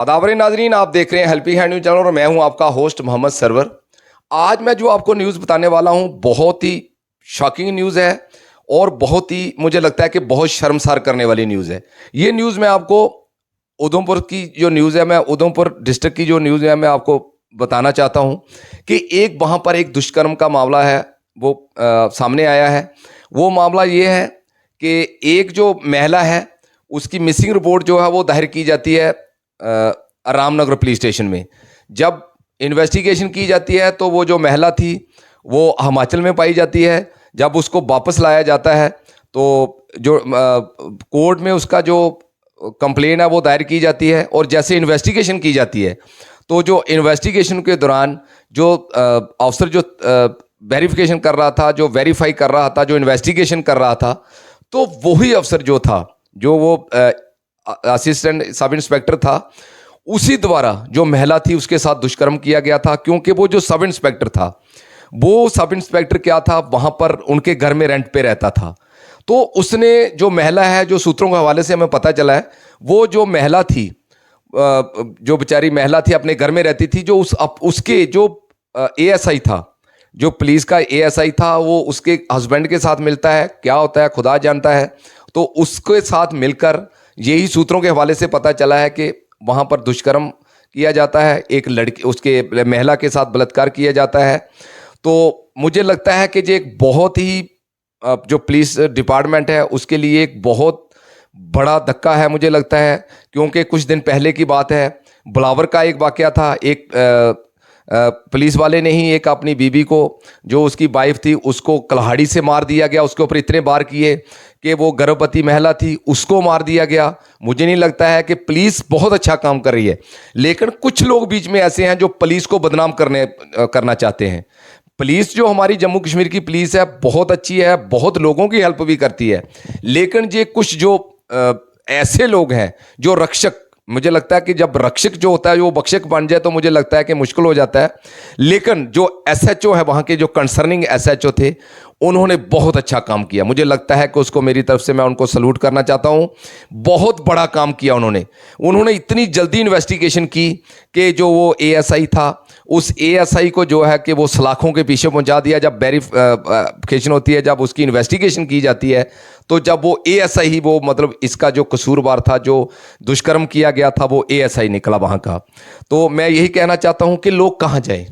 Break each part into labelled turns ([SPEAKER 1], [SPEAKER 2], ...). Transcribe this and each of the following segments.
[SPEAKER 1] अदावरी नाजरीन, आप देख रहे हैं हेल्पिंग हैंड न्यूज चैनल और मैं हूं आपका होस्ट मोहम्मद सरवर। आज मैं जो आपको न्यूज़ बताने वाला हूं बहुत ही शॉकिंग न्यूज़ है और बहुत ही मुझे लगता है कि बहुत शर्मसार करने वाली न्यूज़ है। ये न्यूज़ मैं आपको उधमपुर की जो न्यूज़ है, मैं उधमपुर डिस्ट्रिक्ट की जो न्यूज़ है मैं आपको बताना चाहता हूं कि वहाँ पर एक दुष्कर्म का मामला है वो सामने आया है। वो मामला ये है कि एक जो महिला है उसकी मिसिंग रिपोर्ट जो है वो दायर की जाती है रामनगर पुलिस स्टेशन में। जब इन्वेस्टिगेशन की जाती है तो वो जो महिला थी वो हिमाचल में पाई जाती है। जब उसको वापस लाया जाता है तो जो कोर्ट में उसका जो कंप्लेन है वो दायर की जाती है और जैसे इन्वेस्टिगेशन की जाती है तो जो इन्वेस्टिगेशन के दौरान जो अफसर जो वेरिफिकेशन कर रहा था, जो वेरीफाई कर रहा था, जो इन्वेस्टिगेशन कर रहा था, तो वही अफसर जो था, जो वो असिस्टेंट सब इंस्पेक्टर था, उसी द्वारा जो महिला थी उसके साथ दुष्कर्म किया गया था। क्योंकि वो जो सब इंस्पेक्टर था, वो सब इंस्पेक्टर क्या था, वहाँ पर उनके घर में रेंट पे रहता था। तो उसने जो महिला है, जो सूत्रों के हवाले से हमें पता चला है, वो जो महिला थी, जो बेचारी महिला थी अपने घर में रहती थी, जो उसके जो एएसआई था, जो पुलिस का एएसआई था, वो उसके हस्बैंड के साथ मिलता है। क्या होता है खुदा जानता है। तो उसके साथ मिलकर यही सूत्रों के हवाले से पता चला है कि वहाँ पर दुष्कर्म किया जाता है, एक लड़की उसके महिला के साथ बलात्कार किया जाता है। तो मुझे लगता है कि ये एक बहुत ही जो पुलिस डिपार्टमेंट है उसके लिए एक बहुत बड़ा धक्का है मुझे लगता है। क्योंकि कुछ दिन पहले की बात है, बिलावर का एक वाकया था। एक पुलिस वाले ने ही एक अपनी बीबी को, जो उसकी वाइफ थी, उसको कुल्हाड़ी से मार दिया गया। उसके ऊपर इतने बार किए कि वो गर्भवती महिला थी, उसको मार दिया गया। मुझे नहीं लगता है कि पुलिस बहुत अच्छा काम कर रही है, लेकिन कुछ लोग बीच में ऐसे हैं जो पुलिस को बदनाम करना चाहते हैं। पुलिस जो हमारी जम्मू कश्मीर की पुलिस है बहुत अच्छी है, बहुत लोगों की हेल्प भी करती है, लेकिन ये कुछ जो ऐसे लोग हैं जो रक्षक, मुझे लगता है कि जब रक्षक जो होता है वो बख्शक बन जाए तो मुझे लगता है कि मुश्किल हो जाता है। लेकिन जो एसएचओ है, वहाँ के जो कंसर्निंग एसएचओ थे, उन्होंने बहुत अच्छा काम किया। मुझे लगता है कि उसको मेरी तरफ से मैं उनको सल्यूट करना चाहता हूँ। बहुत बड़ा काम किया उन्होंने इतनी जल्दी इन्वेस्टिगेशन की कि जो वो एएसआई था, उस एएसआई को जो है कि वो सलाखों के पीछे पहुंचा दिया। जब वेरिफिकेशन होती है, जब उसकी इन्वेस्टिगेशन की जाती है, तो जब वो एएसआई ही वो मतलब इसका जो कसूरवार था, जो दुष्कर्म किया गया था, वो एएसआई निकला वहाँ का। तो मैं यही कहना चाहता हूँ कि लोग कहाँ जाएं,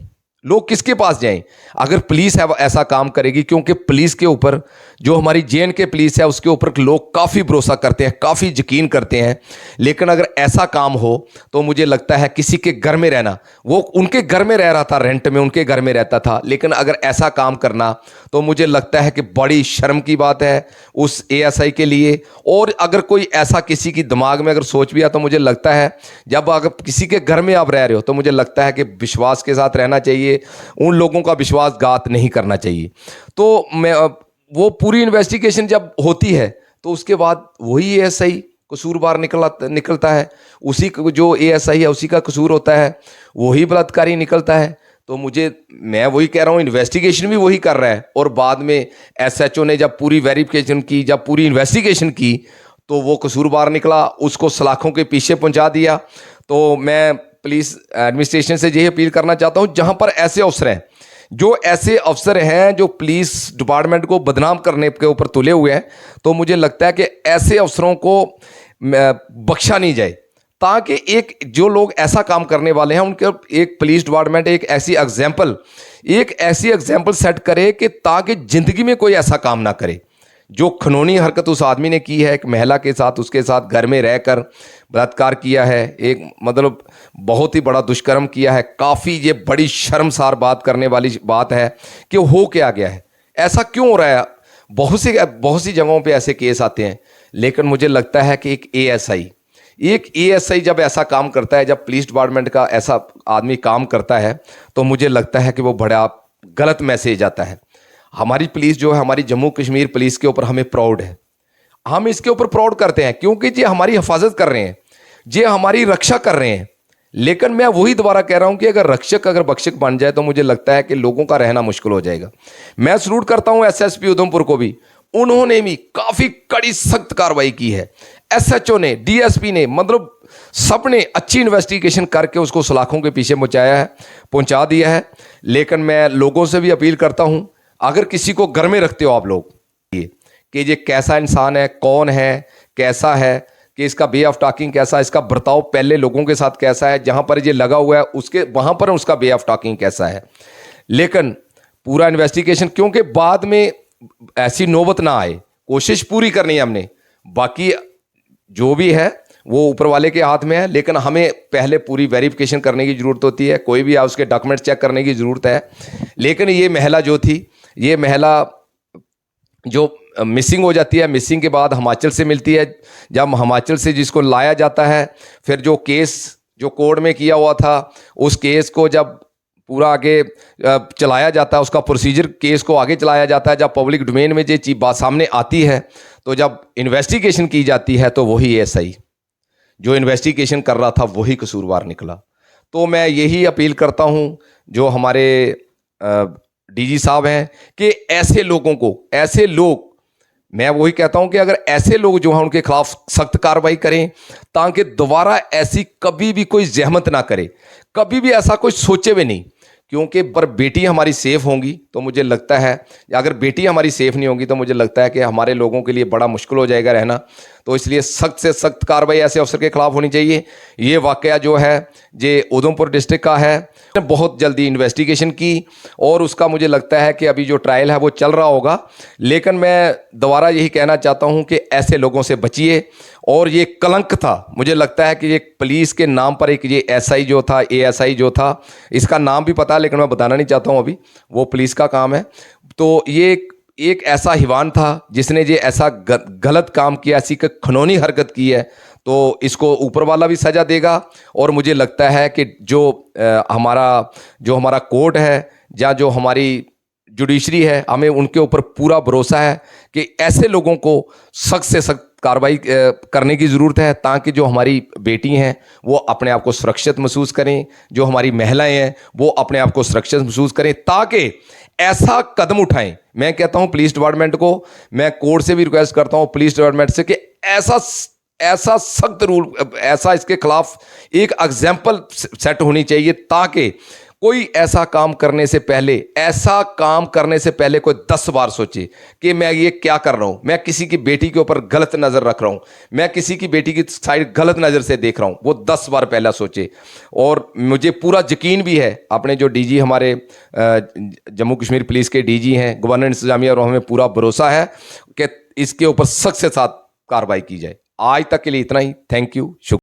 [SPEAKER 1] लोग किसके पास जाएं अगर पुलिस है ऐसा काम करेगी। क्योंकि पुलिस के ऊपर, जो हमारी जेएनके पुलिस है, उसके ऊपर लोग काफ़ी भरोसा करते हैं, काफ़ी यकीन करते हैं। लेकिन अगर ऐसा काम हो तो मुझे लगता है किसी के घर में रहना, वो उनके घर में रह रहा था, रेंट में उनके घर में रहता था, लेकिन अगर ऐसा काम करना तो मुझे लगता है कि बड़ी शर्म की बात है उस एएसआई के लिए। और अगर कोई ऐसा किसी की दिमाग में अगर सोच भी आ तो मुझे लगता है जब अगर किसी के घर में आप रह रहे हो तो मुझे लगता है कि विश्वास के साथ रहना चाहिए, उन लोगों का विश्वासघात नहीं करना चाहिए। तो मैं वो पूरी इन्वेस्टिगेशन जब होती है तो उसके बाद वही एएसआई कसूरवार निकलता है, उसी जो एएसआई है उसी का कसूर होता है, वही बलात्कारी निकलता है। तो मैं वही कह रहा हूँ, इन्वेस्टिगेशन भी वही कर रहा है और बाद में एसएचओ ने जब पूरी वेरिफिकेशन की, जब पूरी इन्वेस्टिगेशन की, तो वो कसूरवार निकला, उसको सलाखों के पीछे पहुंचा दिया। तो मैं पुलिस एडमिनिस्ट्रेशन से यही अपील करना चाहता हूँ, जहाँ पर ऐसे अफसर हैं, जो ऐसे अफसर हैं जो पुलिस डिपार्टमेंट को बदनाम करने के ऊपर तुले हुए हैं, तो मुझे लगता है कि ऐसे अफसरों को बख्शा नहीं जाए, ताकि एक जो लोग ऐसा काम करने वाले हैं उनके एक पुलिस डिपार्टमेंट एक ऐसी एग्जाम्पल सेट करे कि ताकि ज़िंदगी में कोई ऐसा काम ना करे। जो खनौनी हरकत उस आदमी ने की है, एक महिला के साथ, उसके साथ घर में रहकर बलात्कार किया है, एक मतलब बहुत ही बड़ा दुष्कर्म किया है। काफ़ी ये बड़ी शर्मसार बात करने वाली बात है कि हो क्या गया है, ऐसा क्यों हो रहा है। बहुत सी जगहों पे ऐसे केस आते हैं, लेकिन मुझे लगता है कि एक एएसआई जब ऐसा काम करता है, जब पुलिस डिपार्टमेंट का ऐसा आदमी काम करता है, तो मुझे लगता है कि वो बड़ा गलत मैसेज आता है। हमारी पुलिस जो है, हमारी जम्मू कश्मीर पुलिस के ऊपर हमें प्राउड है, हम इसके ऊपर प्राउड करते हैं, क्योंकि ये हमारी हिफाजत कर रहे हैं, ये हमारी रक्षा कर रहे हैं। लेकिन मैं वही दोबारा कह रहा हूं कि अगर रक्षक अगर बख्शक बन जाए तो मुझे लगता है कि लोगों का रहना मुश्किल हो जाएगा। मैं सलूट करता हूं एसएसपी उधमपुर को भी, उन्होंने भी काफ़ी कड़ी सख्त कार्रवाई की है। एसएचओ ने, डीएसपी ने, मतलब सबने अच्छी इन्वेस्टिगेशन करके उसको सलाखों के पीछे पहुंचा दिया है। लेकिन मैं लोगों से भी अपील करता हूं, अगर किसी को घर में रखते हो आप लोग कि ये कैसा इंसान है, कौन है, कैसा है, कि इसका वे ऑफ टॉकिंग कैसा है, इसका बर्ताव पहले लोगों के साथ कैसा है, जहां पर ये लगा हुआ है उसके वहां पर उसका वे ऑफ टॉकिंग कैसा है। लेकिन पूरा इन्वेस्टिगेशन, क्योंकि बाद में ऐसी नौबत ना आए, कोशिश पूरी करनी है हमने। बाकी जो भी है वो ऊपर वाले के हाथ में है, लेकिन हमें पहले पूरी वेरिफिकेशन करने की ज़रूरत होती है। कोई भी उसके डॉक्यूमेंट चेक करने की ज़रूरत है। लेकिन ये महिला जो थी, ये महिला जो मिसिंग हो जाती है, मिसिंग के बाद हिमाचल से मिलती है। जब हिमाचल से जिसको लाया जाता है, फिर जो केस जो कोर्ट में किया हुआ था, उस केस को जब पूरा आगे चलाया जाता है, उसका प्रोसीजर केस को आगे चलाया जाता है। जब पब्लिक डोमेन में ये चीज़ बात सामने आती है, तो जब इन्वेस्टिगेशन की जाती है, तो वही एसआई जो इन्वेस्टिगेशन कर रहा था वही कसूरवार निकला। तो मैं यही अपील करता हूं जो हमारे डीजी साहब हैं कि ऐसे लोगों को, ऐसे लोग, मैं वही कहता हूं कि अगर ऐसे लोग जो हैं उनके खिलाफ सख्त कार्रवाई करें, ताकि दोबारा ऐसी कभी भी कोई जहमत ना करे, कभी भी ऐसा कोई सोचे भी नहीं। क्योंकि पर बेटी हमारी सेफ होंगी तो मुझे लगता है, अगर बेटी हमारी सेफ नहीं होंगी तो मुझे लगता है कि हमारे लोगों के लिए बड़ा मुश्किल हो जाएगा रहना। तो इसलिए सख्त से सख्त कार्रवाई ऐसे अफसर के खिलाफ होनी चाहिए। ये वाकया जो है ये उधमपुर डिस्ट्रिक्ट का है, बहुत जल्दी इन्वेस्टिगेशन की और उसका मुझे लगता है कि अभी जो ट्रायल है वो चल रहा होगा। लेकिन मैं दोबारा यही कहना चाहता हूँ कि ऐसे लोगों से बचिए। और ये कलंक था, मुझे लगता है कि ये पुलिस के नाम पर एक ये एसआई जो था, एएसआई जो था, इसका नाम भी पता है लेकिन मैं बताना नहीं चाहता हूँ अभी, वो पुलिस का काम है। तो ये एक ऐसा हिवान था जिसने ये ऐसा गलत काम किया, ऐसी खनौनी हरकत की है, तो इसको ऊपर वाला भी सजा देगा। और मुझे लगता है कि जो हमारा कोर्ट है या जो हमारी जुडिशरी है, हमें उनके ऊपर पूरा भरोसा है कि ऐसे लोगों को सख्त से सख्त कार्रवाई करने की ज़रूरत है, ताकि जो हमारी बेटी हैं वो अपने आप को सुरक्षित महसूस करें, जो हमारी महिलाएं हैं वो अपने आप को सुरक्षित महसूस करें, ताकि ऐसा कदम उठाएं। मैं कहता हूं पुलिस डिपार्टमेंट को, मैं कोर्ट से भी रिक्वेस्ट करता हूं पुलिस डिपार्टमेंट से कि ऐसा सख्त रूल, ऐसा इसके खिलाफ एक एग्जाम्पल सेट होनी चाहिए, ताकि कोई ऐसा काम करने से पहले कोई 10 बार सोचे कि मैं ये क्या कर रहा हूं, मैं किसी की बेटी के ऊपर गलत नज़र रख रहा हूं, मैं किसी की बेटी की साइड गलत नज़र से देख रहा हूं, वो 10 बार पहला सोचे। और मुझे पूरा यकीन भी है, अपने जो डीजी हमारे जम्मू कश्मीर पुलिस के डीजी हैं, गवर्नर इंतजामिया, और हमें पूरा भरोसा है कि इसके ऊपर सख्त से सख्त कार्रवाई की जाए। आज तक के लिए इतना ही। थैंक यू, शुक्रिया।